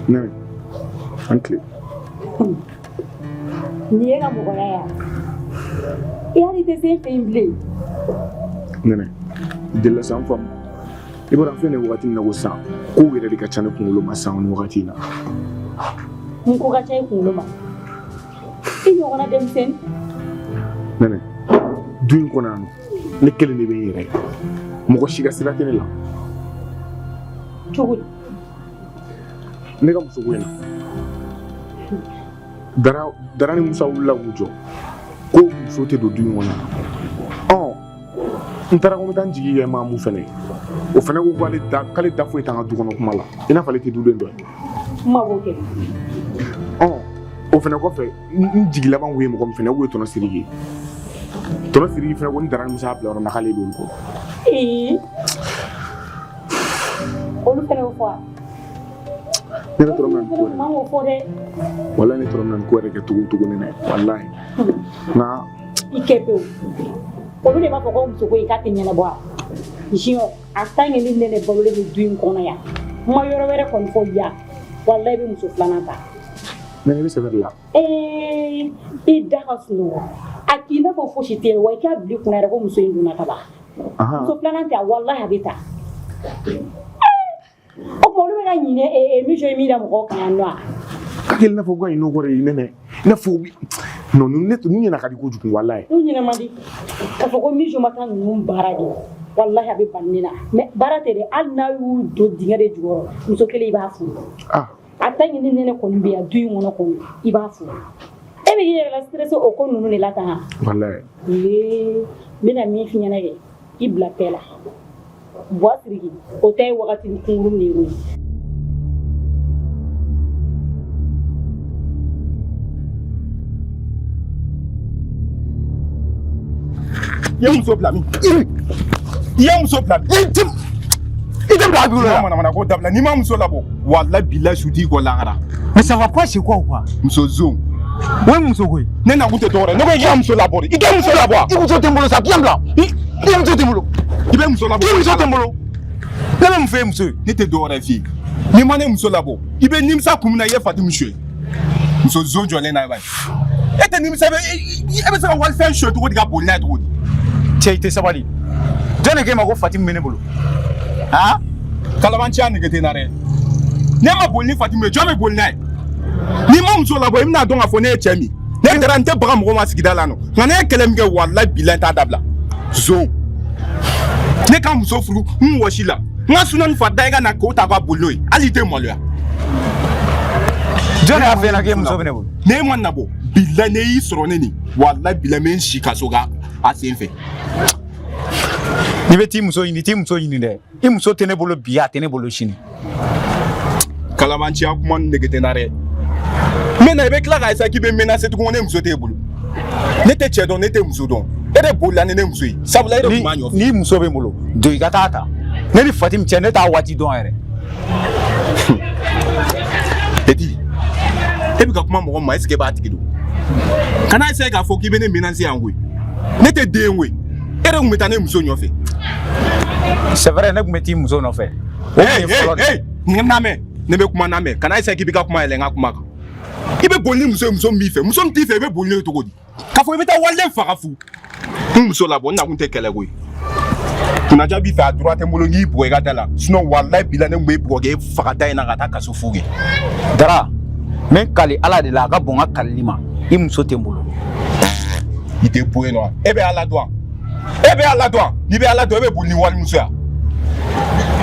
Non. Uncle. Ni ga mo ya. Ya ni te se femble. Non. De la sam fam. E bora fene wakati na wosa. Ko were de ka chana kungulo masa on wakati na. Nko ka chai kungulo ma. Iyo gona dem sen. Non. Duin ko nanu. Ne kele ne be yere. Mo ko shiga sira tene la. Chugul. Ne ga muso wena. Dara ni musa wula wujo. Ko muso te do duin wona. Ntara ko metan jigi ye ma mu fene. O fene ko kwale da kale da fo itanga du kono kuma la. Ina fale te du den do. Ma boke. O fene ko fe njigi laban we mo ko fene wo to na sirigi. To na sirigi fene ko ndara ni musa bla na kale do ko. Olu fene ko fa. Ne to nan ko. Ma mo fo de. Wala ne to nan ko reke tugu ne wallahi. Na Ikepe. Olu de b'a fɔ ko muso ko i ka tɛ ɲɛnabɔ a jiyɔ a tant que ni ne ne balolen bɛ du in kɔnɔ yan ma yɔrɔ wɛrɛ kɔni fɔ yan walahi i bɛ muso filanan ta. mais ne bɛ sɛbɛn la. I da ka sunɔgɔ a k'i n'a fɔ fosi tɛ yen wa i k'a bila i kunna yɛrɛ ko muso in donna ka ban muso filanan tɛ walahi a bɛ ta. O tuma olu bɛ ka ɲinɛ mission in min da mɔgɔw kan yan nɔ a. Ka kɛ i n'a fɔ ko a ye n'o kɔrɔ ye nɛnɛ i n'a fɔ non ne ɲɛna ka di kojugu wallahi. N'u ɲinɛ man di k'a fɔ ko mission ma taa ninnu baara de wallahi a bɛ ban ne na mais baara tɛ dɛ hali n'a y'u don dingɛ de jukɔrɔ muso kelen i b'a furu. A tant que ni nɛnɛ kɔni bɛ yan du in kɔnɔ kɔni i b'a furu. E bɛ k'i yɛrɛ la stressé o ko ninnu de la tan. Wallahi. N bɛna min f'i ɲɛna kɛ i bila paix la Buwa Siriki o ta ye wagati kunkurun de ye. Il y a un muso bila min. Il y a un muso bila min. Il te bila bila. Mana ko dabila ni ma muso labo wallahi billahi shuti ko langara. Mais ça va pas chez quoi ou quoi? Muso zone. Ouais muso ko. Ne na ku te tore. Ne ko il y a muso labo. Il te muso labo. Il muso tembolo ça bien blanc. Il muso tembolo. Il be muso labo. Il muso tembolo. Ne me fait muso. Ne te dore fi. Ni ma ne muso labo. Il be nimsa kumuna ye fatu muso. Muso zone jole na ba. E te nimsa be e be sa wal fan show to go diga bolna to go. Tchaïté sabali. Jane ke ma ko Fatim menebolo. Ah? Kalabanchi ani gete na re. Ne ma bolni Fatim me jome bolna. Ni ma muso labo imna don afone e chemi. Ne garante baga mo ma sigida la no. Ngane kelem ge wallahi bilan ta dabla. Zo. Ne kan muso furu washila. Nga sunan fa daiga na ko ta ba boloi. Ali te mo lo ya. Jane a fait na ke muso menebolo. Ne man nabo. Bilan ne yi soro ne ni. Wallahi bilan men shika soga. Asenfe. Ni beti muso yini de. I muso tenebolo biya tenebolo shini. Kalabanchi akuma negete na re. Mena be kla ga isa ki be menacer to ngone muso te bulu. Ne te chedo ne te muso don. Ere bola ne muso yi. Sabula ere kuma nyo. Ni muso be mulo. Do igata. Ne ni Fatim chene ta wati don ere. Edi. Ebi ka kuma mo ma eske ba tikido. Kana isa ga fo ki be ne menacer angwe. Ne te denwe. Ere umetane muso nyofe. C'est vrai ne kumeti muso no fe. Hey, name. Ne be kuma name. Kana isa ki bi ka kuma elenga kuma ka. Ibe bolni muso mi fe. Muso mti fe be bolni to godi. Ka fo beta walle farafu. Muso la bona kunte kele goy. Tuna jabi fa droite mbolo ngi bo egata la. Sinon wallahi bilane mbe boge fakata ina gata kaso fuge. Dara. Men kali ala de la ga bonga kalima. I muso tembolo. Ite boye no. Ebe ala doa. Ni be ala doa be bolni wal muso ya.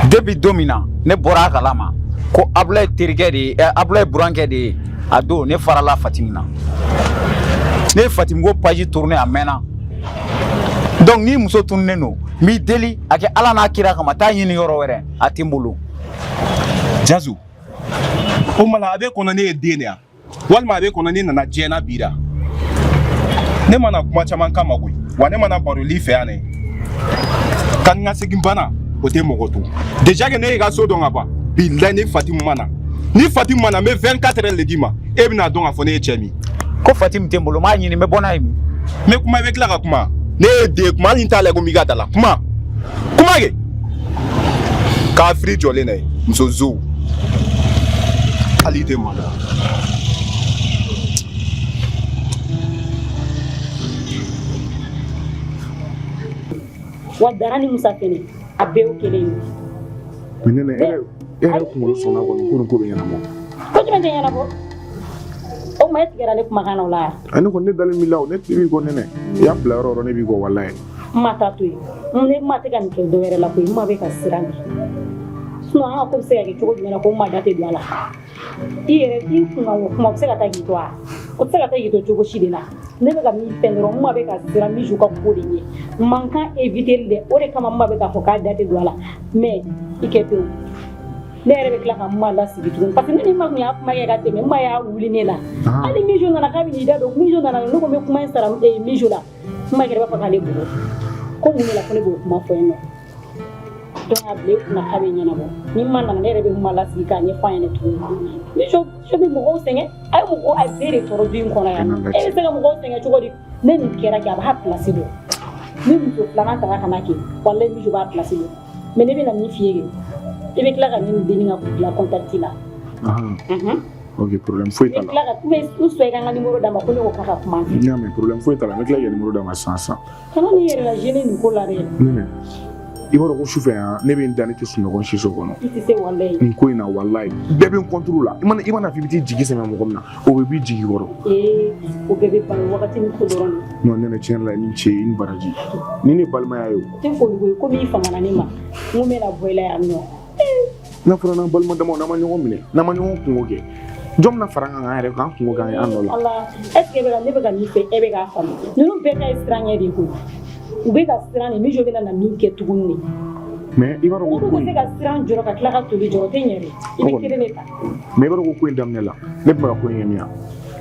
Depuis domina ne bora kalama ko Ablaye terike de Ablaye buranke de ado ne farala Fatimina. Ne Fatim go page tourner a mena. Donc ni muso tourner no mi deli ake ala na kira kama ta yini yoro were atimbulu. Jazu. O mala abe kono ne denia. Wal ma abe kono ne na jena bira. Ne mana kuma chaman kama gui. Wa ne mana baro li fe ane. Kan nga segin bana o te mogoto. Déjà que ne ga so don aba. Billahi Fatim mana. Ni Fatim mana me 24 heures le dima. E bina don afone e chemi. Ko Fatim tembolo ma nyini me bona imi. Me kuma avec la kuma. Ne de kuma ni tale go migata la. Kuma ge. Ka free jole ne. Msozo. Ali de mala. Wadarani musafiri abeu keleni. Menene era kuma sona ko be yana mo. Ko jumɛn tɛ ɲɛnabɔ o ma e tigɛra ne kumakan na o la yan. Ani ko ne dalen mi la o ne tibi ko nene ya bila yɔrɔ ne bi ko wallahi. Ma ta to yen ne ma tɛ ka nin kɛ dɔwɛrɛ la koyi ma bɛ ka siran de sinon an ka ko bɛ se ka kɛ cogo jumɛn na ko ma da tɛ don a la i yɛrɛ i kunkan kuma bɛ se ka taa k'i to a o tɛ se ka taa k'i to cogo si de la ne bɛ ka min fɛn dɔrɔn ma bɛ ka siran Bijou ka ko de ɲɛ man kan éviter dɛ o de kama ma bɛ k'a fɔ k'a da tɛ don a la mais i kɛ pewu ne yɛrɛ bɛ tila ka ma lasigi tuguni parce que ne ni ma kun y'a kuma kɛ ka tɛmɛ ma y'a wuli ne la hali Bijou nana k'a bɛ n'i da don Bijou nana ne ko n bɛ kuma in sara Bijou la kuma kɛra b'a fɔ k'ale bugɔ ko mun de la ko ne b'o kuma fɔ yen nɔ donc a bila i kunna k'a bɛ ɲɛnabɔ ni ma nana ne yɛrɛ bɛ kuma lasigi k'a ɲɛfɔ a ɲɛna tuguni Bijou bɛ mɔgɔw sɛgɛn a ye mɔgɔ a bɛɛ de tɔɔrɔ du in kɔnɔ yan e bɛ se ka mɔgɔw sɛgɛn cogo di ne nin kɛra kɛ a b'a place dɔn ni muso filanan taara ka na kɛ walahi Bijou b'a place dɔn mais ne bɛna min f'i ye i bɛ tila ka ne ni denni ka bila contact la ok problème foyi t'a la tila ka u sɔn i ka n ka numéro d'a ma ko ne ko k'a ka kuma fɛ n y'a mɛn problème foyi t'a la n bɛ tila k'i ka numéro d'a ma sisan kana n'i yɛrɛ la gêner nin ko la dɛ nene i b'a dɔn ko sufɛ yan ne bɛ n da ne tɛ sunɔgɔ siso kɔnɔ i tɛ se walahi nin ko in na walayi bɛɛ bɛ n contrôle la i mana f'i bɛ t'i jigi sɛmɛ mɔgɔ min na o bɛ b'i jigi kɔrɔ o bɛɛ bɛ ban wagati min ko dɔrɔn de non nene tiɲɛ la ni cɛ i ni baraji ni ne balimaya ye o tɛ foli ko ye komi i famana ne ma n ko n bɛna bɔ i la yan nɔ n'a fɔra n'an balima damaw n'an ma ɲɔgɔn minɛ n'an ma ɲɔgɔn kungo kɛ jɔn bɛna fara an kan an yɛrɛ k'an kungo k'an ye an nɔ la ala est ce que ne bɛ ka min fɛ e bɛ k'a faamu ninnu bɛɛ ka ye siran ɲɛ de koyi u bɛ ka siran de Bijou bɛna na min kɛ tuguni de mais i b'a dɔn ko ko se ka siran jɔrɔ ka tila ka toli jɔ o tɛ ɲɛ dɛ i bɛ kelen de ta mais i b'a dɔn ko in daminɛ la ne tun bɛ ka ko in kɛ min ya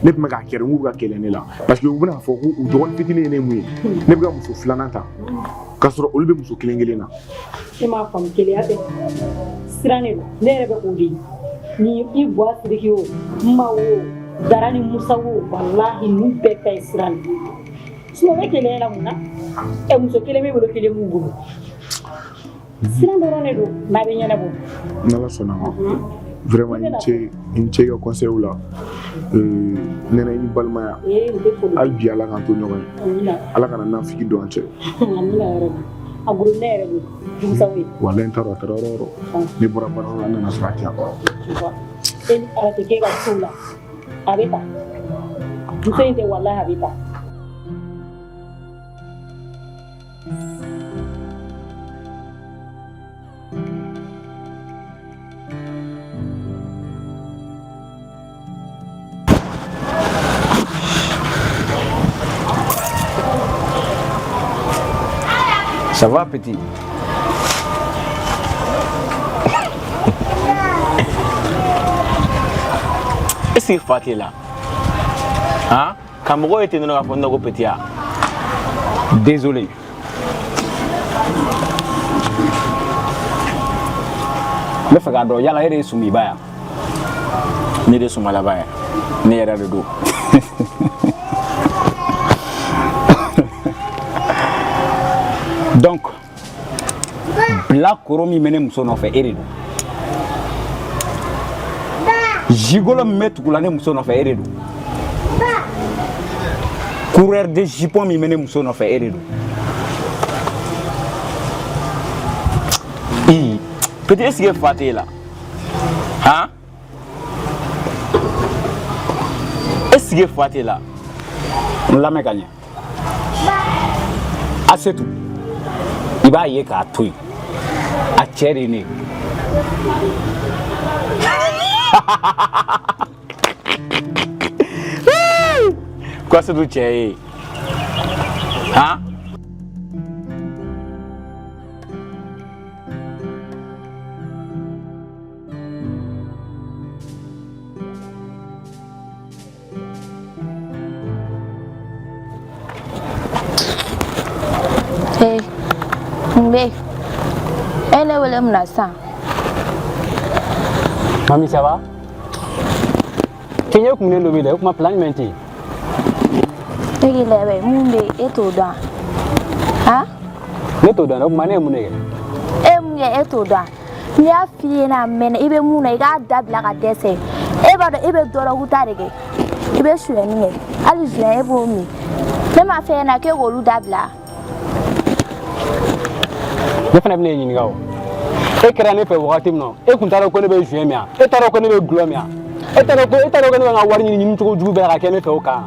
ne tun bɛ k'a kɛrɛ n k'u ka kɛlɛ ne la parce que u bɛna fɔ ko u dɔgɔnin fitinin ye ne mun ye ne bɛ ka muso filanan ta k'a sɔrɔ olu bɛ muso kelen kelen na e m'a faamu keleya tɛ siran de don ne yɛrɛ bɛ k'o de ye ni i Buwa Sidiki o Nma o Dara ni Musa o walahi ninnu bɛɛ ka ye siran de sinon bɛ keleya la mun na muso kelen bɛ bolo kelen b'u bolo siran dɔrɔn de don n'a bɛ ɲɛnabɔ n'Ala sɔnna ma vraiment n cɛ ka conseil la nɛnɛ i ni balimaya hali bi Ala k'an to ɲɔgɔn ye Ala kana nafiki don an cɛ amina yɛrɛ a guru ne yɛrɛ de Musa o ye walahi n t'a dɔn a taara yɔrɔ o yɔrɔ ne bɔra baarayɔrɔ la n nana sɔrɔ a tɛ yan e ni Ala tɛ k'e ka so la a bɛ taa muso in tɛ walahi a bɛ taa Ça va, petit? Est-ce qu'il faut être là? Hein? Quand je suis venu à fond, petit. Désolé. Je fais que il y a la erreur sur mes baya. Ni de suma la baya. Ni erreur de dos. Donc, Black Koromi mene muso nɔfɛ e de don. Jigolo min bɛ tugula ne muso nɔfɛ e de don. Coureur de jupon min bɛ ne muso nɔfɛ e de don. Petit, est-ce qu'il faut être là? Hein? Est-ce qu'il faut être là? N lamɛn ka ɲɛ. Asetu. I b'a ye k'a to yen a cɛ de ye ne ye ko Asetu cɛ ye han Hey, Mbe, elle est où le mnasa? Mami, ça va? Kenya kumune lobi da kuma plan menti. Egi lebe mumbe eto da. Ha? Ne to da kuma ne munege. Mye eto da. Nya fi na men ibe muna iga dabla ka dese. E ba do ibe doro hutarege. Ibe sueni nge. Ali zuya e bo mi. Me ma fe na ke golu dabla. Ne fana bɛ ne ɲininka o e kɛra ne fɛ wagati min na e kun t'a dɔn ko ne bɛ jouer min e t'a dɔn ko ne bɛ gulɔ min e t'a dɔn ko ne bɛ n ka wari ɲini cogo jugu bɛɛ ka kɛ ne fɛ o kan.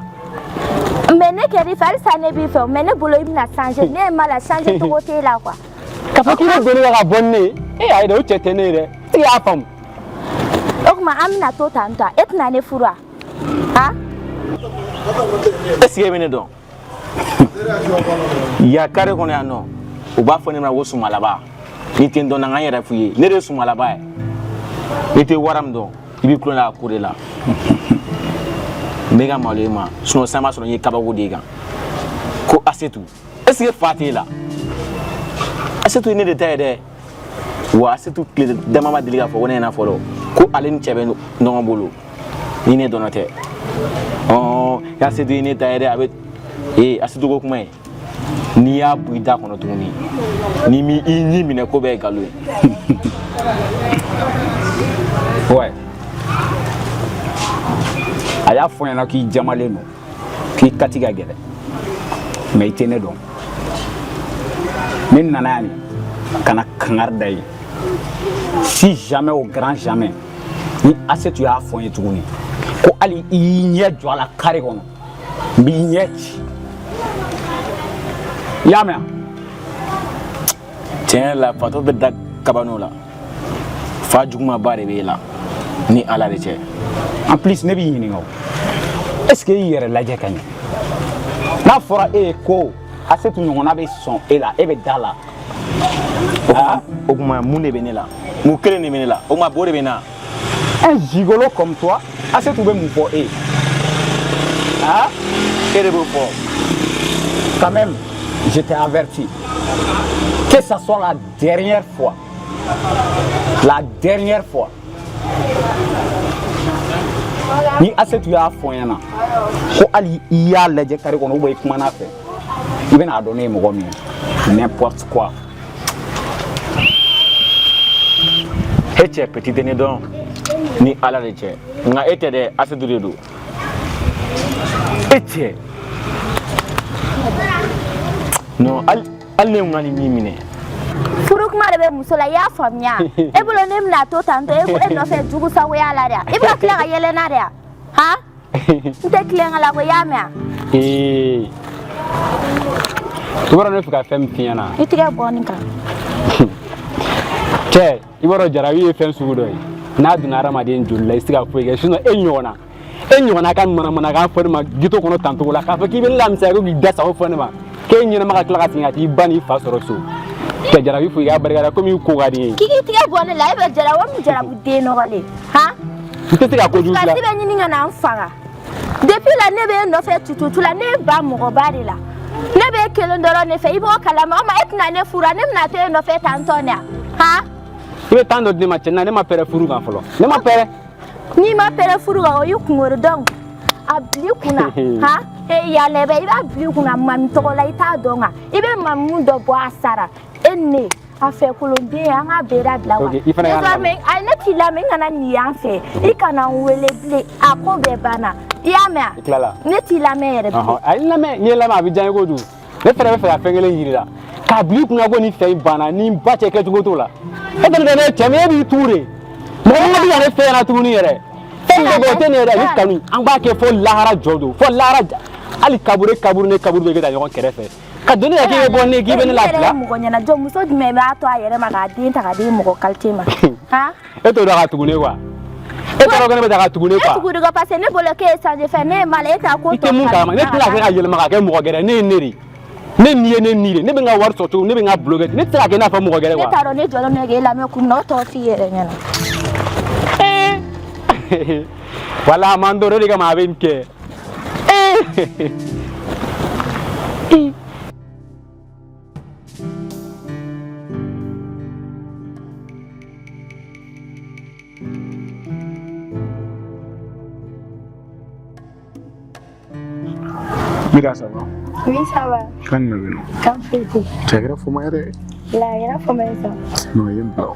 Mais ne kɛra fɛ halisa ne b'i fɛ mais ne bolo i bɛna changer ne ma la changer cogo t'e la quoi. K'a fɔ k'i bɛ don ne la ka bɔ ni ne ye e ayi dɛ o cɛ tɛ ne ye dɛ i y'a faamu. O tuma an bɛna to tan tɔ e tɛna ne furu wa ha. Est-ce que e bɛ ne dɔn ya carré kɔnɔ yan nɔ u b'a fɔ ne ma ko sumalaba ni tɛ n dɔn na n ka n yɛrɛ f'u ye ne de ye sumalaba ye n'i tɛ wara min dɔn i b'i kulo la a ko de la n bɛ ka malo i ma sinon sisan b'a sɔrɔ n ye kabako de ye kan ko Asetu est-ce que fa t'e la Asetu ye ne de ta ye dɛ wa Asetu tile dama ma deli k'a fɔ ko ne ɲɛna fɔlɔ ko ale ni cɛ bɛ ɲɔgɔn bolo ni ne dɔnna tɛ Asetu ye ne ta ye dɛ a bɛ Asetu ko kuma ye n'i y'a bu i da kɔnɔ tuguni n'i m'i ɲi minɛ ko bɛɛ ye nkalon ye. Ouais. A y'a fɔ ɲɛna k'i jamalen don k'i kati ka gɛlɛn mais i tɛ ne dɔn ne nana yan ka na kangari da ye si jamais au grand jamais ni Asetu y'a fɔ n ye tuguni ko hali i y'i ɲɛ jɔ a la carré kɔnɔ n b'i ɲɛ ci i y'a mɛn. Tiɲɛ la fatɔ bɛ da kabano la fa jugumaba de b'e la ni Ala de cɛ. En plus ne b'i ɲininka o est-ce que i yɛrɛ lajɛ ka ɲɛ n'a fɔra e ye ko Asetu ɲɔgɔnna bɛ sɔn e la e bɛ da la o kuma mun de bɛ ne la mun kelen de bɛ ne la o kuma bo de bɛ na. Un gigolo comme toi Asetu bɛ mun fɔ e ye e de b'o fɔ. Quand même je t'ai averti que ça soit la dernière fois ni Asetu y'a fɔ n ɲɛna ko hali i y'a lajɛ carré kɔnɔ ou bien i kumana fɛ i bɛna dɔn ne ye mɔgɔ min ye n'importe quoi. E cɛ petit tɛ ne dɔn ni Ala de cɛ nka e tɛ dɛ Asetu de don e cɛ non hali ne ŋani min minɛ. Furu kuma de bɛ muso la i y'a faamuya e bolo ne bɛna to tan tɔ e nɔfɛ jugu sagoya la dɛ i bɛna tila ka yɛlɛ n'a dɛ han n tɛ tilen la ko i y'a mɛn. I b'a dɔn ne fɛ ka fɛn min f'i ɲɛna. I tigɛ bɔ nin kan. Cɛ i b'a dɔn Jarabi ye fɛn sugu dɔ ye n'a donna hadamaden joli la i tɛ se ka foyi kɛ sinon e ɲɔgɔnna ka manamanakan fɔ ne ma gito kɔnɔ tan cogo la k'a fɔ k'i bɛ ne lamisaya ko k'i da sago fɔ ne ma k'e ɲɛnama ka tila ka segin ka t'i ba n'i fa sɔrɔ so cɛ Jarabi fo i k'a barika da komi i ko ka di n ye. K'i tigɛ bɔ ne la e bɛ Jarabu den nɔgɔlen han. I tɛ se ka kojugu dilan. Kasi bɛ ɲini ka na n faga depuis la ne bɛ e nɔfɛ tututu la ne ye ba mɔgɔba de la ne bɛ e kelen dɔrɔn de fɛ i b'o kalama o ma e tɛna ne furu ne bɛna to e nɔfɛ tantɔ ne han. I bɛ temps dɔ di ne ma cɛ ne ma pɛrɛ furu kan fɔlɔ ne ma pɛrɛ. N'i ma pɛrɛ furu kan o y'i kunkolo dɔn a bila i kunna han yalɛ bɛ i b'a bila i kunna mami tɔgɔ la i t'a dɔn kan i bɛ mamu dɔ bɔ a sara e ne a fɛ kolonden an ka bɛɛ dabila wa ne t'i lamɛn n kana nin yan fɛ i kana n wele bilen a ko bɛɛ banna i y'a mɛn ne t'i lamɛn yɛrɛ bilen. A ye lamɛn n'i ye lamɛn a bɛ diya n ye kojugu ne fɛnɛ bɛ fɛ ka fɛn kelen yir'i la k'a bila i kunna ko nin fɛn in banna ni ba cɛ kɛcogo t'o la e tɛ ne cɛ mais e b'i tugu de mɔgɔ min bɛ ka ne fɛn ɲɛna tuguni yɛrɛ fɛn dɔ bɛ o tɛ ne yɛrɛ ni kanu an b'a kɛ fo lahara jɔ don fo lahara hali kaburu bɛ kɛ taa ɲɔgɔn kɛrɛfɛ ka doni k'i bɛ bɔ ne k'i bɛ ne lafiya. Mɔgɔ ɲɛnajɔ muso jumɛn b'a to a yɛrɛ ma k'a den ta k'a di mɔgɔ qualité ma han. E t'o dɔn ka tugu ne quoi e t'a dɔn ko ne bɛ taa ka tugu ne quoi. E tugu de ko parce que ne bolo k'e ye sanji fɛn ne ye mala e t'a ko tɔ. I tɛ mun kalama ne tɛna kɛ ka yɛlɛma ka kɛ mɔgɔ gɛrɛ ne ye ne de ne nin ye ne nin de ne bɛ n ka wari sɔrɔ cogo ne bɛ n ka bulon kɛ ne tɛ se ka kɛ i n'a fɔ mɔgɔ gɛrɛ quoi. Ne t'a dɔn ne jɔlen bɛ k'e lamɛn kun na o tɔ f'i yɛrɛ ɲɛna. Wala a man dɔn o de kama a bɛ nin kɛ. Mira, ça va? Oui, ça va. Kan na bino. Kan fete. Cɛkɛrɛ fo ma yɛrɛ. La y'a pas mal ça. Non, il y a pas.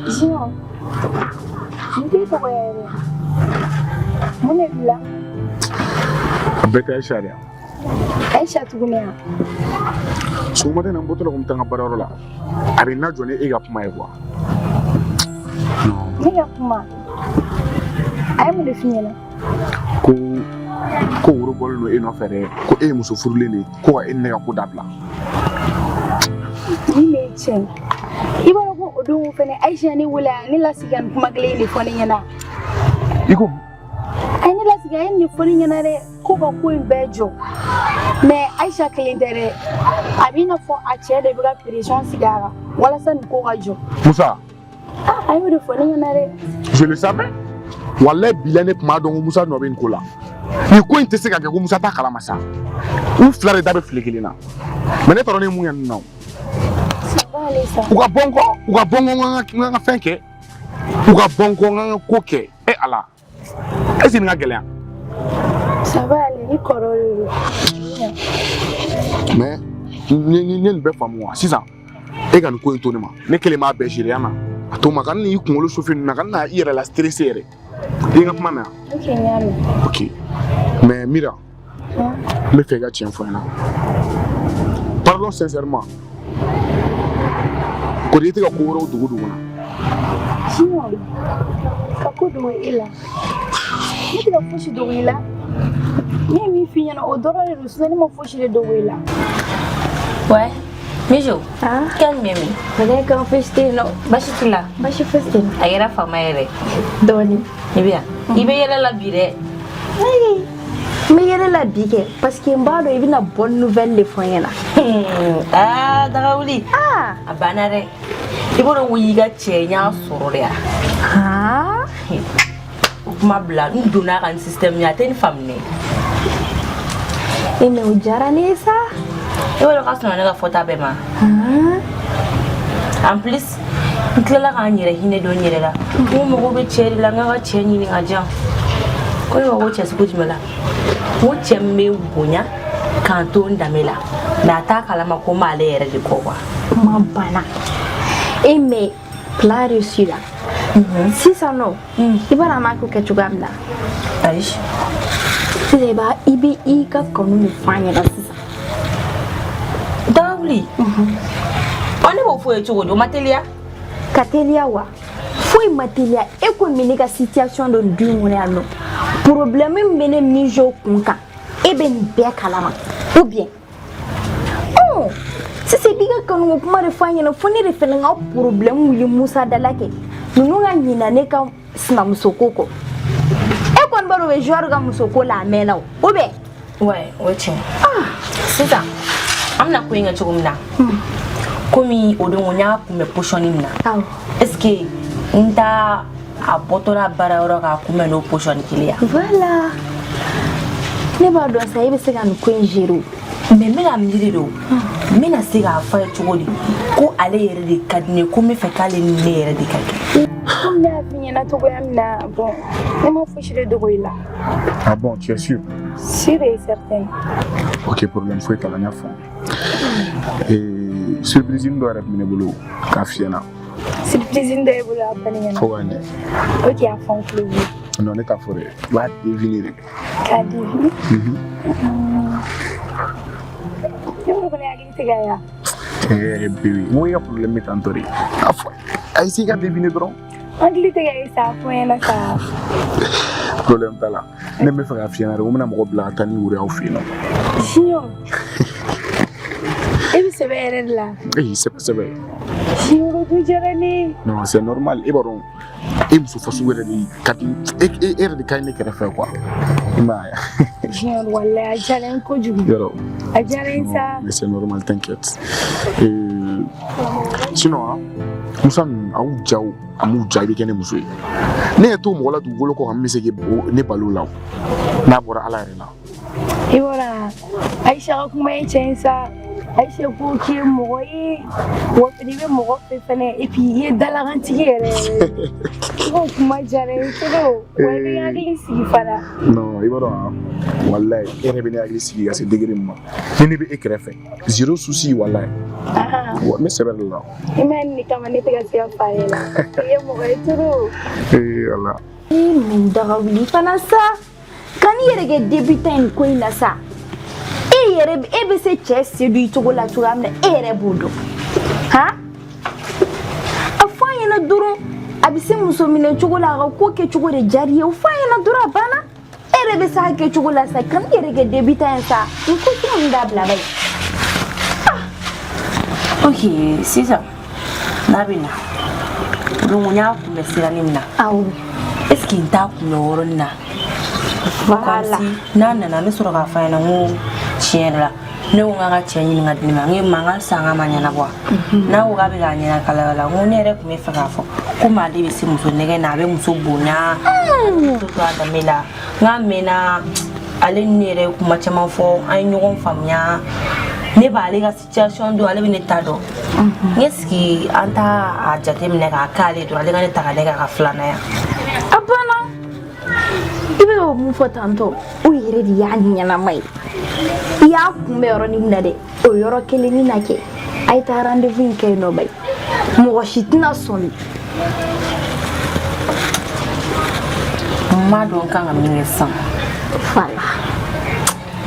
Sinon, je dis quoi mon est là. Beta Sharia. Aïcha Tounia. So mata nan botolo kum tanga bararo la. Ari na jone e ga kuma e quoi. Ni ga kuma. Ay mo defini la. Ko wuro bol no e no fere ko e muso furle ni ko e ne ga ko dabla. Ni me chen. Iba ko odo fene Aïcha ni wala ni la sigan kuma gle ni fone yana. Iko Ay ni la sigan ni fone yana re ko ko bejo. Mais Aïcha Kelindere, Abina fo a cɛ de bɛ ka pression sigi a kan walasa nin ko ka jɔ. Musa. A y'o de fɔ ne ɲɛna dɛ. Je le savais. Wallahi bila ne kuma dɔn ko Musa nɔ bɛ nin ko la. Nin ko in tɛ se ka kɛ ko Musa t'a kalama sa. U fila de da bɛ file kelen na. Mais ne tɔrɔ ne mun ye nin na. Ça va aller ça. U ka bɔ n kɔ n ka fɛn kɛ. U ka bɔ n kɔ n ka ko kɛ. E Ala. Est-ce que nin ka gɛlɛya? Ça va aller ni kɔrɔ de don. Mais ni nin bɛɛ faamu wa sisan e ka nin ko in to ne ma ne kelen m'a bɛɛ gérer yan na a to ma ka n'i kunkolo chauffer nin na ka na i yɛrɛ la stresser yɛrɛ i ka kuma mɛn yan. Ok ɲaami. Ok mais Mira n bɛ fɛ i ka tiɲɛ fɔ n ɲɛna pardon sincèrement ko de i tɛ ka ko wɛrɛw dogo dogo na. Sinon ka ko dogo i la ne tɛ ka fosi dogo i la ne ye min f'i ɲɛna o dɔrɔn de don sinon ne ma fosi de dogo i la. Ouais, Mijo, calme-moi. Peut-être qu'on fait ce non. Bachitula. Bachi feste. Ayera fama ere. Doni. Ibia. Ibe yela la bire. Oui. Mais yela la bire parce que mbado ibi na bonne nouvelle le foyena. Ah, dagauli. Ah, abanare. Iboro wiga chenya soro ya. Ah. Kuma bla nduna kan system ya ten famne. Ime ujara nesa. Iboro kasno na fota bema. En plus, nklela ka nyere hine do nyere la. Mo mo be cheri la nga chenyi ni aja. Ko yo wo chesu kujimela. Mo chemme bonya kanto ndamela. Na ta kala makoma ale yere de ko kwa. Mabana. Ime plat reçu là. Si ça non. Ibara mako kechugamla. Aish. Seba ibi ika kono mi fanya da sisa. Dawli. On est beau fouet au matelia. Katelia wa. Foi matelia e ko minika situation do dumune ano. Problème mene mijo kunka. E ben be kalama. Ou bien. Oh, si c'est biga kono kuma de fanya no foni de felinga problème wuli Musa dalake. Nunu nga nyina ne ka sina musokoko. E kon baro we joueur ga musoko la mena ou bien. Ouais, ouais. Ah, c'est ça. Amna kuinga chugumna. Komi odongonya kume poshoni mna. Est-ce que nta a botora bara ora ka kume no poshon kilia? Voilà. Ne ba do sa ibe se ga ko njiro. Mais me la mjiri do. Me na se ga fa chugoli. Ko ale yere de kadne ko me fe kale ne yere de kake. Comme la fille na to goyamna bon. Ne ma fushi de goyla. Ah bon, tu es sûr? Sûr et certain. Ok, problème foi kala nya fon. Surprise ndo rap mine bolo ka fiena. Surprise ndo e bolo apani yana. Fo ane. Ok, a fon plaisir. Non, ne ka fore. Va deviner. Ka deviner. Yo ko ne agi tegaya. Bébé, moi il y a problème mais tantori. Afwa. Ai si ka deviner dron. Agi tegaya sa fo yana sa. Problème tala. Ne me fera fiena re, o mena mo bla tani wure au fino. Sinon. Et c'est vrai là. Eh, c'est vrai. Si on veut dire aller. Non, c'est normal. Et bon, il me faut faire des catines. Et des caïnes qui refait quoi. J'ai voilà, j'ai un coup du. J'ai ça. Mais c'est normal, t'inquiète. Sinon, nous sommes à Oudjaou, à Moudjaou, qui est Moussoué. Ne tout le monde du volo ko hammi sege ne balu law na bora ala rena e wala Aisha kuma e chensa Aïcha ko ki mo yi wo fini be mo fe fene et puis il dala gantigere ko kuma jare to wa ni agli si fara non ibaro wallahi ere be ni agli si ga se degré ma ni be ekrefe zéro souci wallahi wa me sebe la imen ni kama ni tega sia faela ye mo ga turu Allah min daga wili fana sa kan yere ge débutant ko ina sa yere ebe se chesi du itogo la tugamna ere bodo ha afanya na duru abise muso mine chogola ga ko ke chogore jariye afanya na dura bana ere be sa ke chogola sa kan yere ge debita sa ko ko ndabla bai okay sisa nabina rungunya ku mesira nimna awu eski nta ku noronna wala nana na me sura ga fa na ngo chiera ne wo nga chenyi nga dinima nge manga sanga manyana bwa na wo ga be ga nyana kala la ngo ne re ku me fa ga fo ku ma de be simuso nege na be muso bona to to ada mela nga mena ale ne re ku ma chama fo ay nyogon famnya ne ba ale ga situation do ale be ne tado ngeski anta a jate mine ga kale to ale ga ne tagale ga flana ya abana ibe o mu fo tanto o yere di ya nyana mai ya kumbe yoro ni mnade o yoro kele ni nake ay ta rendez-vous ke no bay mo shitina son ma don kan amine san fala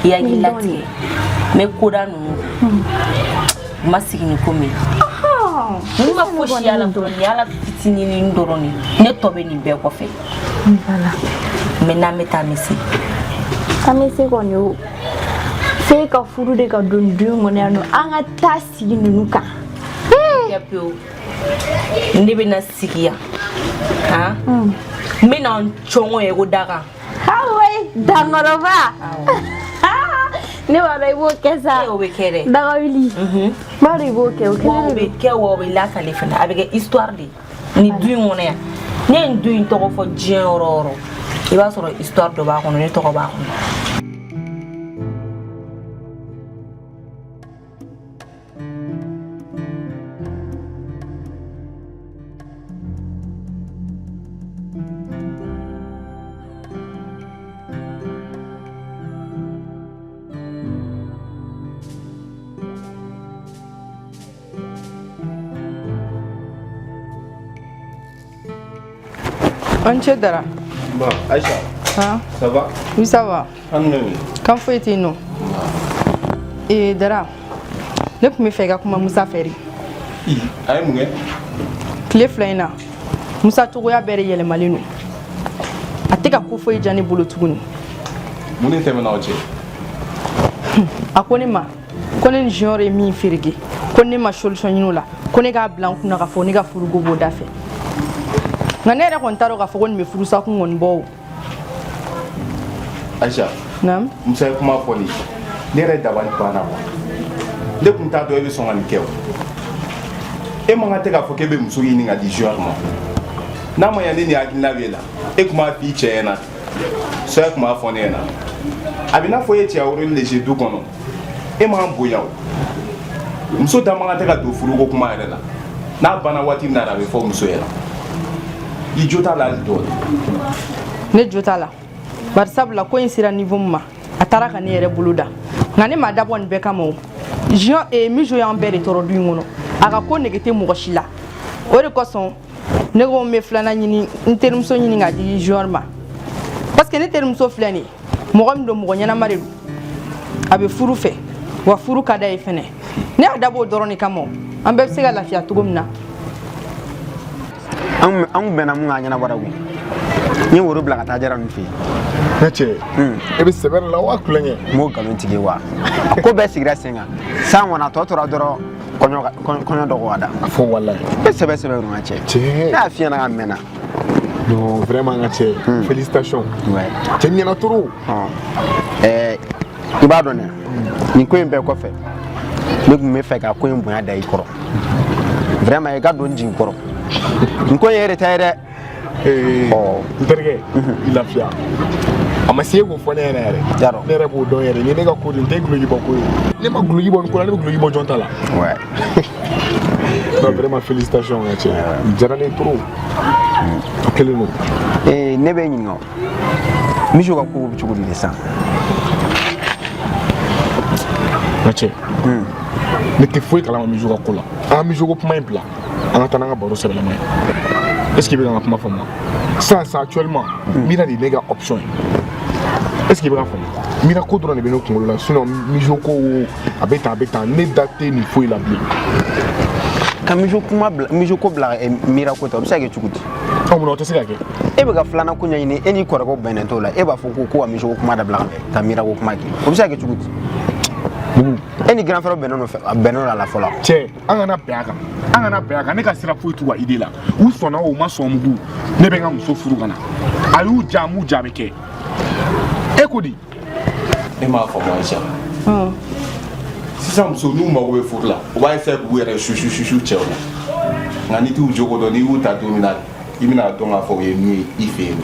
ya gilati me kodanu masigi ni komi ni ma foshi ala doroni ala fitini ni doroni ne tobe ni be ko fe fala me na meta misi amisi ko ni sai ka furu de ka dundun mo ne ano anga tasi ni nuka ya pio ndi be na sigiya ha me na chongo e go daga hawe dangoroba ne wala ibo kesa o be kere daga wili mari ibo ke o be ke wo be la kalifana avec histoire de ni du ngone ya ne ndu to ko fo jien ororo e ba soro histoire do ba ko ne to ko ba ko Anche dara. Bon, Aïcha. Hein? Ça va? Oui, ça va. Anne. Quand faut-il nous? Et dara. Ne peux me faire comme Moussa Ferry. Aïe moué. Clé flaina. Moussa Touya bere yele malinu. Ateka ko foi jani bolo tuguni. Mune teme na oche. Akone ma. Kone genre mi firigi. Kone ma solution nyinola. Kone ga blanc kuna ga fo ni ga furugo boda fe. Na nere kon taro ga fo kon me furusa kun won bo. Aïcha. Nam. Musa kuma foli. Nere dabani pana wa. De kun ta do e be songa kew. E manga te ga fo ke be muso yini nga di joueur mo. Na mo yande ni akina bela. E kuma fi chena. So e kuma fo ne na. Abina fo ye ti awro leje du kono. E ma boya o. Muso da manga te ga do furugo kuma ere la. Na bana wati na ra be fo muso yela. I jota la do. Ne jota la. Bar sabla ko insira niveau ma. Atara ka ne yere buluda. Ngane ma dabon be kamo. Jean et mi jo yan bere toro du ngono. Aga ko negete mo shila. O de ko son ne go me flana nyini nterumso nyini ngadi jorma. Parce que ne terumso flani. Mo gam do mo nyana mare. Abe furu fe. Wa furu kada e fene. Ne adabo doroni kamo. Ambe sega lafia tugumna. An bɛnna mun kan ɲɛna wara wi n ye woro bila ka taa jara min fɛ yen ne cɛ e bɛ sɛbɛn la wa kulonkɛ n b'o nkalon tigɛ wa ko bɛɛ sigira sen kan san kɔnɔ tɔ tora dɔrɔn kɔɲɔ dɔgɔ ka da a fɔ walayi bɛɛ sɛbɛ sɛbɛ yɔrɔ cɛ ne y'a f'i ɲɛna ka mɛnna non vraiment n ka cɛ félicitations cɛ ɲɛna trop i b'a dɔn dɛ nin ko in bɛɛ kɔfɛ ne tun bɛ fɛ ka ko in bonya da i kɔrɔ vraiment i ka don n jigin kɔrɔ n ko in yɛrɛ tɛ dɛ n terikɛ i lafiya ama se ko fo ne yɛrɛ Jaro. ne yɛrɛ b'o dɔn yɛrɛ ni ne ka ko dun tɛ guloji bɔ ko ye ne ma guloji bɔ ko la ne bɛ guloji bɔ jɔn ta la Ouais. non vraiment félicitations ŋa cɛ diyara ne trop a kelen don Ne bɛ ɲininka Mijo ka ko bɛ cogo di de san ŋa cɛ ne tɛ foyi kalama Mijo ka ko la an Mijo ko kuma in bila an ka taa n'an ka baro sɛbɛlama ye est-ce que i bɛ ka n ka kuma faamu sisan actuellement Mira de ye ne ka option ye est-ce que i bɛ ka faamu Mira ko dɔrɔn de bɛ ne kunkolo la sinon Mijo ko a bɛ tan ne da tɛ nin foyi la bilen ka Mijo ko bila Mira ko ta o bɛ se ka kɛ cogo di mun na o tɛ se ka kɛ e bɛ ka filanan ko ɲɛɲini e n'i kɔrɔkɛw bɛnnen t'o la e b'a fɔ ko ka Mijo ko kuma dabila ka Mira ko kuma kɛ o bɛ se ka kɛ cogo di e ni grand frère bɛnn'o la fɔlɔ cɛ an kana bɛn a kan ne ka sira foyi t'u ka idée la u sɔnna o ma sɔn mugu ne bɛ n ka muso furu ka na a y'u ja m'u ja bɛ kɛ e ko di ne m'a faamu Aïcha sisan muso n'u mago bɛ furu la u b'a essayer k'u yɛrɛ susu cɛw la nka ni t'u jogo dɔn n'i y'u ta don min na i bɛna dɔn k'a fɔ o ye min ye i fɛ yen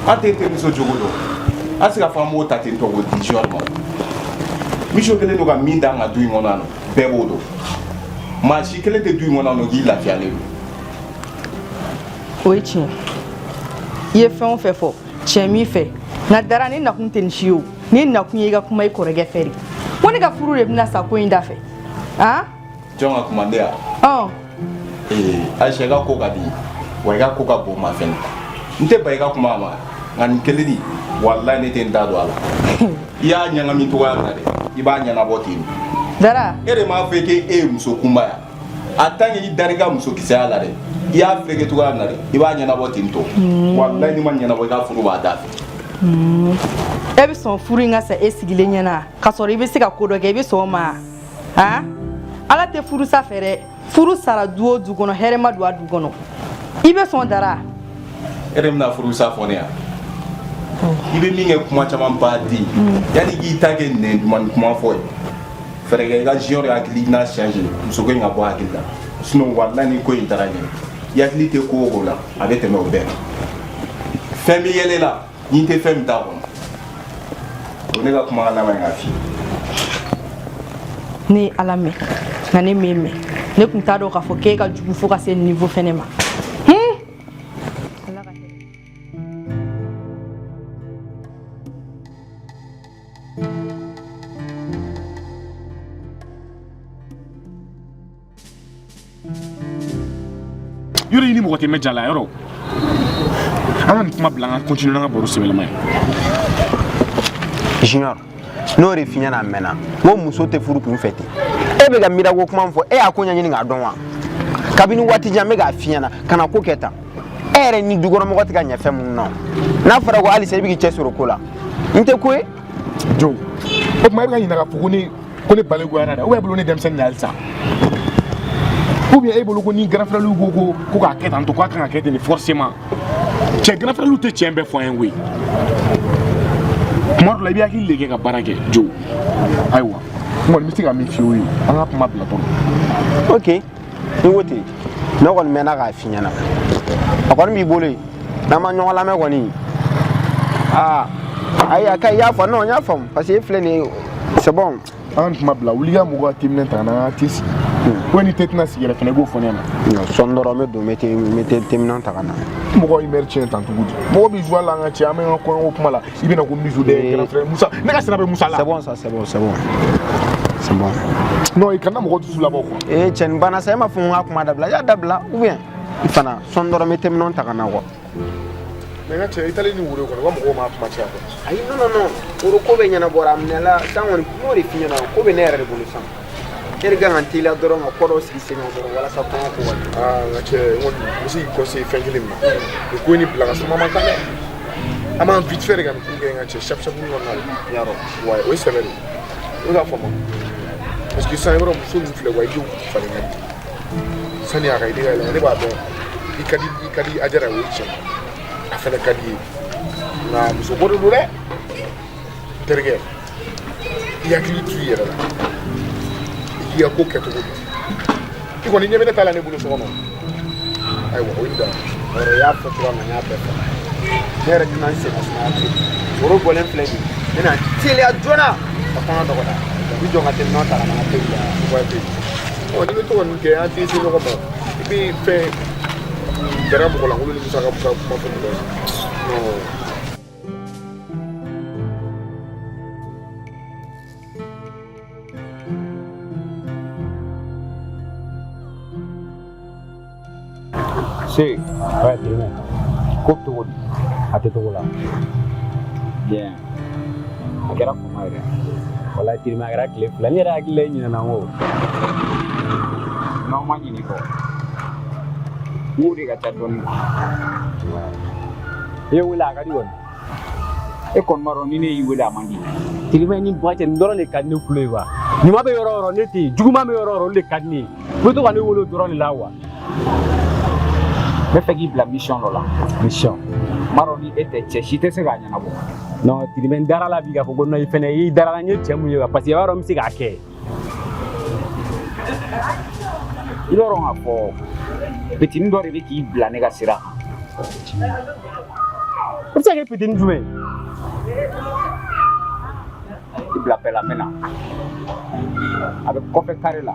an tɛ terimuso jogo dɔn an se ka fɔ an b'o ta ten tɔ k'o di joueur ma Mijo kelen don ka min d'an ka du in kɔnɔ yan nɔ bɛɛ b'o dɔn maa si kelen tɛ du in kɔnɔ yan nɔ k'i lafiyalen don o ye tiɲɛ i ye fɛn o fɛn fɔ tiɲɛ min fɛ nka dara ne nakun tɛ nin si ye o ne nakun ye i ka kuma i kɔrɔkɛ fɛ de ko ne ka furu de bɛna sa ko in da fɛ jɔn ka kuma ne yan Aïcha i ka ko ka di wa i ka ko ka bon ma fɛnɛ n tɛ ban i ka kuma ma nka nin kelen di walayi ne tɛ n da don a la i y'a ɲagami cogoya min na dɛ i b'a ɲɛnabɔ ten dara e de m'a fɔ k'e ye muso kunba yan a tant que i dar'i ka muso kisɛya la dɛ i y'a filɛ cogoya min na dɛ i b'a ɲɛnabɔ ten tɔ walayi n'i ma ɲɛnabɔ i ka furu b'a da fɛ e bɛ sɔn furu in ka sa e sigilen ɲɛna k'a sɔrɔ i bɛ se ka ko dɔ kɛ i bɛ sɔn o ma ala tɛ furu sa fɛ dɛ furu sara du o du kɔnɔ hɛrɛ ma don a du kɔnɔ i bɛ sɔn dara e de bɛna furu sa fɔ ne yan i bɛ min kɛ kuma caman ba di yanni k'i ta kɛ nɛn duman kuma fɔ ye fɛrɛ kɛ i ka junior hakili n'a changer muso ko in ka bɔ hakili la sinon walayi ni ko in taara ɲɛ i hakili tɛ ko o ko la a bɛ tɛmɛ o bɛɛ kan fɛn bɛ yɛlɛ la ni n tɛ fɛn min t'a kɔnɔ o ne ka kuma ka laban ye k'a f'i ye ne ye ala mɛn nka ne m'e mɛn ne tun t'a dɔn k'a fɔ k'e ka jugu fo ka se niveau fɛnɛ ma yɔrɔ i ni mɔgɔ tɛ mɛn jala yɔrɔ an ka nin kuma bila an ka continuer an ka baro sɛbɛlama ye Junior n'o de f'i ɲɛna a mɛnna n ko muso tɛ furu kun fɛ ten e bɛ ka Mira ko kuma min fɔ e y'a ko ɲɛɲini k'a dɔn wa kabini waati jan n bɛ k'a f'i ɲɛna ka na ko kɛ tan e yɛrɛ ni dukɔnɔmɔgɔ tɛ ka ɲɛ fɛn minnu na n'a fɔra ko halisa i bɛ k'i cɛsiri o ko la n tɛ ko ye jo o tuma e bɛ ka ɲininka k'a fɔ ko ne bale goyara dɛ ou bien e bolo ne denmisɛnnin de halisa ou bien e bolo ko ni grand frère ko k'a kɛ tan tɔ k'a kan ka kɛ ten forcément cɛ grand frère tɛ tiɲɛ bɛɛ fɔ an ye koyi kuma dɔ la i bɛ hakili de kɛ ka baara kɛ jo ayiwa n kɔni bɛ se ka min f'i ye an ka kuma bila tɔn ok ni ko ten ne kɔni mɛnna k'a f'i ɲɛna a kɔni b'i bolo yen n'an ma ɲɔgɔn lamɛn kɔni ayi a ka i y'a fɔ non n y'a faamu parce que e filɛ nin ye c'est bon an ka nin kuma bila wuli ka mɔgɔ ka timinɛ ta ka na an ka t'i sigi ko ni tɛ tɛna sigi yɛrɛ fɛnɛ i b'o fɔ ne ɲɛna sɔɔni dɔrɔn n bɛ don n bɛ timinɛ ta ka na mɔgɔ yi mɛri tiɲɛ tan cogo di mɔgɔ bɛ joie la an ka cɛ an bɛ an ka kɔɲɔko kuma la i bɛna ko Mijo de grand frère Musa ne ka sira bɛ Musa la c'est bon ça c'est bon c'est bon non i kana mɔgɔ dusu labɔ quoi cɛ nin banna sa e ma fɔ n ka kuma dabila i y'a dabila ou bien i fana sɔɔni dɔrɔn n bɛ timinɛ ta ka na quoi mais n ka cɛ i taalen ni woro kɔnɔ wa mɔgɔw m'a kuma caya quoi ayi non woro ko bɛ ɲɛnabɔra a minɛ la san kɔni n'o de f'i ɲɛna ko bɛ ne yɛrɛ de bolo san e de kan ka teliya dɔrɔn ka kɔ dɔ sigi sen kan dɔrɔn walasa kɔngɔ ko wali n ka cɛ n kɔni n bɛ se k'i conseiller fɛn kelen min na nin ko in ni bila ka sama man kan dɛ an b'an vite fait de ka nin ko kɛ n ka cɛ chape kɔnɔna la yarɔ wa o ye sɛbɛ de ye o k'a fɔ ma parce que sisan yɔrɔ muso min filɛ wa i denw falen ka di sani a ka idée ka yɛlɛma ne b'a dɔn i ka di Ajara o ye tiɲɛ a fɛnɛ ka di ye nka muso ko de don dɛ terikɛ i hakili to i yɛrɛ la i ka ko kɛcogo dɔn i kɔni ɲɛ bɛ ne ta la ne bolo so kɔnɔ ayiwa o ye da o y'a fɔ cogoya min na n y'a bɛɛ fɔ ne yɛrɛ tɛna n senna sumaya to woro bɔlen filɛ nin ye ne na teliya joona ka fanga dɔgɔda i bi jɔ ka tɛmɛ n'an ta ka na n ka teli la wa bi n'i bɛ to ka nin kɛ an tɛ se ɲɔgɔn ma i bɛ fɛn gɛrɛ mɔgɔ lankolon ni musaka kuma fɔ mɔgɔ ye Sí, ouais, Tirimé. Coupe tout le à tes tours là. Bien. A kɛra fama yɛrɛ. Wala Tirimé a kɛra tile fila. Ne yɛrɛ hakili la i ɲinɛna n kɔ. N'aw ma ɲinɛ kɔ. N k'o de ka ca dɔɔni. I ye wele a ka di kɔni. E kɔni b'a dɔn ni ne y'i wele a man di. Tirimé ni ba cɛ nin dɔrɔn de ka di ne kulo ye wa. Ɲuman bɛ yɔrɔ o yɔrɔ ne tɛ yen. Juguman bɛ yɔrɔ o yɔrɔ olu de ka di ne ye. N bɛ to ka ne wele o dɔrɔn de la wa. Ne fɛ k'i bila mission dɔ la. Mission. N b'a dɔn ni e tɛ cɛ si tɛ se k'a ɲɛnabɔ. Non Tirimé n dara la bi k'a fɔ ko non i fɛnɛ i dara la n ye cɛ mun ye parce que i b'a dɔn n bɛ se k'a kɛ. I b'a dɔn k'a fɔ petini dɔ de bɛ k'i bila ne ka sira kan. O bɛ se ka kɛ petini jumɛn? I bila paix la n bɛ na. A bɛ kɔfɛ carré la.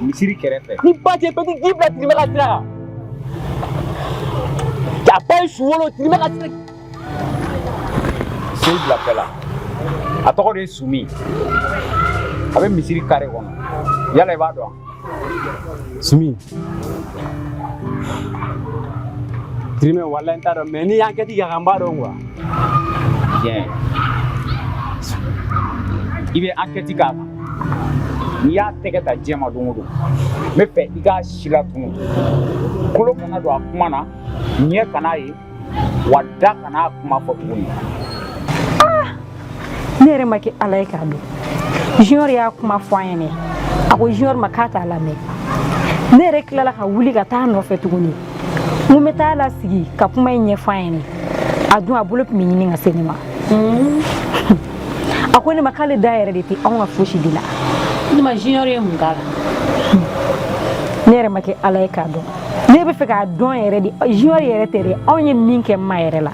Misiri kɛrɛfɛ. Ni ba cɛ petini k'i bila Tirimé ka sira kan. A ba ye su wolo Tirimé ka sira. Se bila paix la. A tɔgɔ de ye Sumi. A bɛ misiri carré kɔnɔ. Yala i b'a dɔn? Sumi. Tirimé walahi n t'a dɔn mais n'i ye enquête kɛ kan n b'a dɔn quoi. Bien. I bɛ enquête k'a kan. N'i y'a tɛgɛ ta diɲɛ ma don o don n bɛ fɛ i k'a si latunu kolo kana don a kuma na ɲɛ kan'a ye wa da kan'a kuma fɔ tuguni. Ne yɛrɛ ma kɛ ala ye k'a dɔn junior y'a kuma fɔ an ɲɛnɛ a ko junior ma k'a t'a lamɛn ne yɛrɛ tilala ka wuli ka taa nɔfɛ tuguni n ko n bɛ taa lasigi ka kuma in ɲɛfɔ an ɲɛnɛ a dun a bolo tun bɛ ɲini ka se ne ma a ko ne ma k'ale da yɛrɛ de tɛ anw ka fosi de la. Ne ma junior ye mun k'a la? Ne yɛrɛ ma kɛ ala ye k'a dɔn ne bɛ fɛ k'a dɔn yɛrɛ de junior yɛrɛ tɛ dɛ anw ye min kɛ n ma yɛrɛ la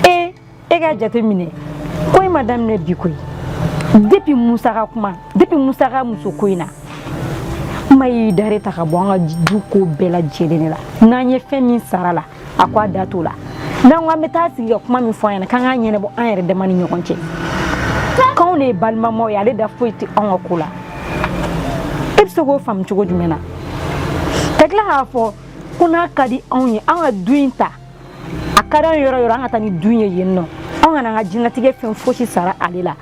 e k'a jate minɛ ko in ma daminɛ bi koyi depuis musaka muso ko in na n ma y'i dare ta ka bɔ an ka du ko bɛɛ lajɛlen de la n'an ye fɛn min sara la a ko a da t'o la n'an ko an bɛ taa sigi ka kuma min fɔ an ɲɛna k'an k'a ɲɛnabɔ an yɛrɛ dama ni ɲɔgɔn cɛ k'anw de ye balimamaw ye ale da foyi tɛ anw ka ko la e bɛ se k'o faamu cogo jumɛn na ka tila k'a fɔ ko n'a ka di anw ye an ka du in ta a ka di an yɔrɔ yɔrɔ an ka taa ni du in ye yen nɔ anw kana an ka diɲɛlatigɛ fɛn fosi sara ale la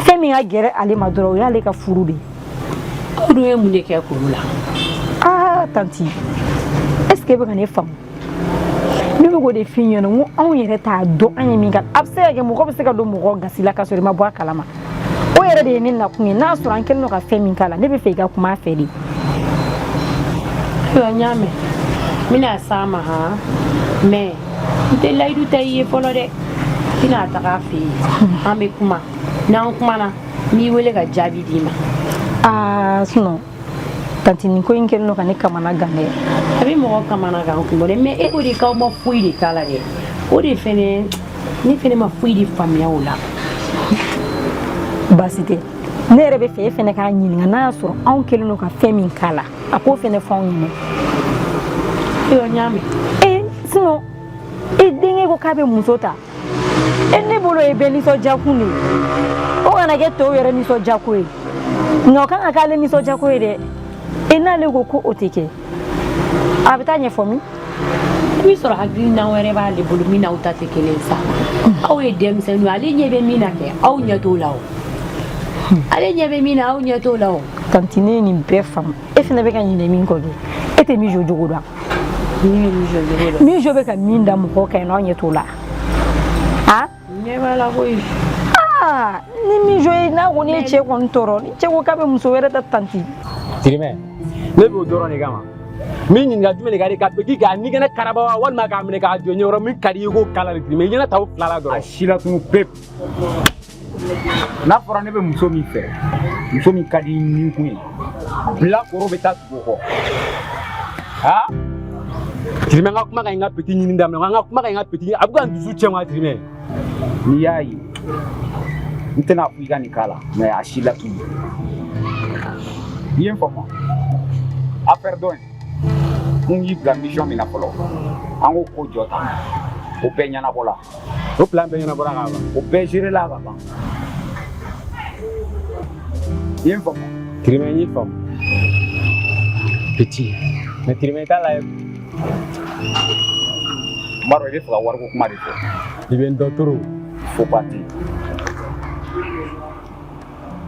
fɛn min ka gɛrɛ ale ma dɔrɔn o y'ale ka furu de ye. aw dun ye mun de kɛ k'olu la? tanti est ce que e bɛ ka ne faamu ne bɛ k'o de f'i ɲɛna n ko anw yɛrɛ t'a dɔn an ye min kɛ a bɛ se ka kɛ mɔgɔ bɛ se ka don mɔgɔ gasi la ka sɔrɔ i ma bɔ a kalama o yɛrɛ de ye ne nakun ye n'a sɔrɔ an kɛlen don ka fɛn min k'a la ne bɛ fɛ i ka kuma a fɛ de. ayiwa n y'a mɛn n bɛna s'a ma han mais n tɛ layidu ta i ye fɔlɔ dɛ i n'a taga a fɛ yen an bɛ kuma n'an kumana n b'i wele ka jaabi d'i ma. sinon tanti nin ko in kɛlen don ka ne kamana gan dɛ. a bɛ mɔgɔ kamana gan kun bɔ dɛ mais e ko de k'aw ma foyi de k'a la dɛ o de fɛnɛ ne fɛnɛ ma foyi de faamuya o la. baasi tɛ ne yɛrɛ bɛ fɛ e fɛnɛ k'a ɲininka n'a y'a sɔrɔ anw kɛlen don ka fɛn min k'a la a k'o fɛnɛ fɔ anw ɲɛna. ayiwa n y'a mɛn. sinon e denkɛ ko k'a bɛ muso ta ne bolo ye bɛɛ nisɔndiya kun de ye o kana kɛ tɔw yɛrɛ nisɔndiya ko ye nka o kan ka k'ale nisɔndiya ko ye dɛ n'ale ko ko o tɛ kɛ a bɛ taa ɲɛfɔ min. i b'i sɔrɔ hakilina wɛrɛ b'ale bolo min n'aw ta tɛ kelen sa aw ye denmisɛnninw ale ɲɛ bɛ min na kɛ aw ɲɛ t'o la o ale ɲɛ bɛ min na aw ɲɛ t'o la o. tanti ne ye nin bɛɛ faamu e fana bɛ ka ɲinɛ min kɔ kɛ e tɛ min jo jogo dɔn. min jo bɛ ka min da mɔgɔw kan yen n'aw ɲɛ t'o la. ɲɛ b'a la koyi. ni min jo ye n'a ko ne ye cɛ kɔni tɔɔrɔ ni cɛ ko k'a bɛ muso wɛrɛ ta tanti. Tirimɛ ne b'o dɔrɔn de kama min ɲininka jumɛn de ka di ka bɛɛ k'a ɲɛgɛnɛ karaba wa walima k'a minɛ k'a jɔ ɲɛkɔrɔ min ka di i ko kala de Tirimɛ i ɲɛna ta o fila la dɔrɔn. a si la tunu pepu. n'a fɔra ne bɛ muso min fɛ muso min ka di ni kun ye bilakoro bɛ taa tugu o kɔ Trimé nga kuma ka nga petit ni ndam nga kuma ka nga petit abu kan dusu cema Trimé. Ni yayi. Ntena kuiga ni kala mais ashila tu. Bien pour moi. A perdon. On y la mission mina polo. Ango ko jota. O penya na bola. O plan penya na bola ka ba. O be gérer la ba. Bien pour moi. Trimé ni fam. Petit. Mais Trimé ta la Maro ile fa war ko kuma de fo. Iben docteur Faut partir.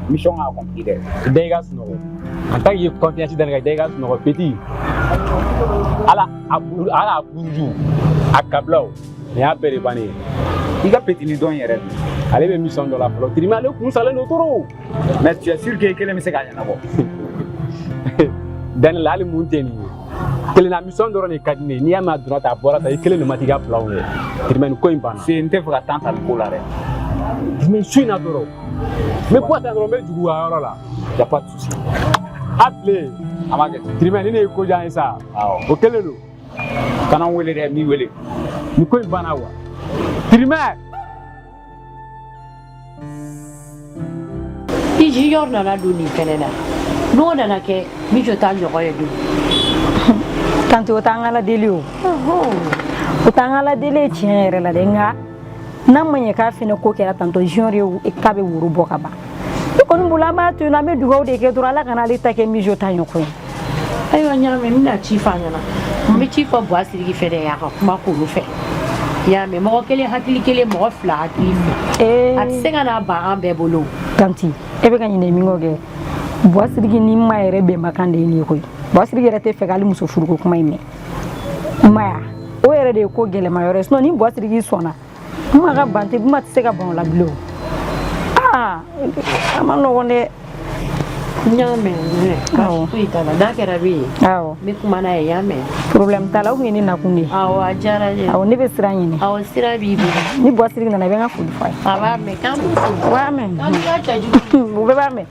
Mission a accompli de. Degas no. En tant que confiance dans les degas no petit. Ala abuju akablo. Ne a bere bani. Iga petit ni don yere. Ale be mission de la flotte. Trimé ale kun sale no toro. Mais tu es sûr que kele me se gagne na bo. Dan la ali munteni. Kele na mission doro ni kadine ni ama droite a bora ta kele no matiga plan we. Trimé ko impana. C'est une fois tante al colare. Mais je suis natoro. Mais quoi t'as drombé du goût alors là? Y a pas de souci. Appelez. Amage. Trimé ni ko jan ça. Ah. O kele lo. Kana wele de mi wele. Ni ko impana wa. Trimé. Iji yor nana duni kenena. No nana ke mi jota nyogo yedu. Tanti o tangala deli o. O tangala deli tiere la denga. Namanya ka fina ko kera tanto genre e kabe wuru boka ba. Ko mbula ma tu na me dugo de ke durala kana lita ke mi jota nyoko. Ayo nyame mina chifa nyana. Mi chifa boasiri ki fere ya ka kuma ko lu fe. Ya me mo kele hakili kele mo fla hakili. At senga na ba ambe bolo. Tanti e be ganyi ne mi ngoge. Boasiri ki ni ma ere be makande ni ko. Boasiri ki rete fe gali muso furu ko kuma ime. Maya o ere de ko gele mayore no ni boasiri ki sona. Maga bante bima tseka bon la blo. Ah, amano wonde nyame ne. Ka fuita la da kera bi. Awo. Mi kuma na ya me. Problem tala o ni na kuni. Awo ajara je. Awo ne be sirani ni. Awo sira bi bi. Ni boasiri na na be nga full fight. Aba me kam. Wa me. Kan ka taju. Bo be ba me.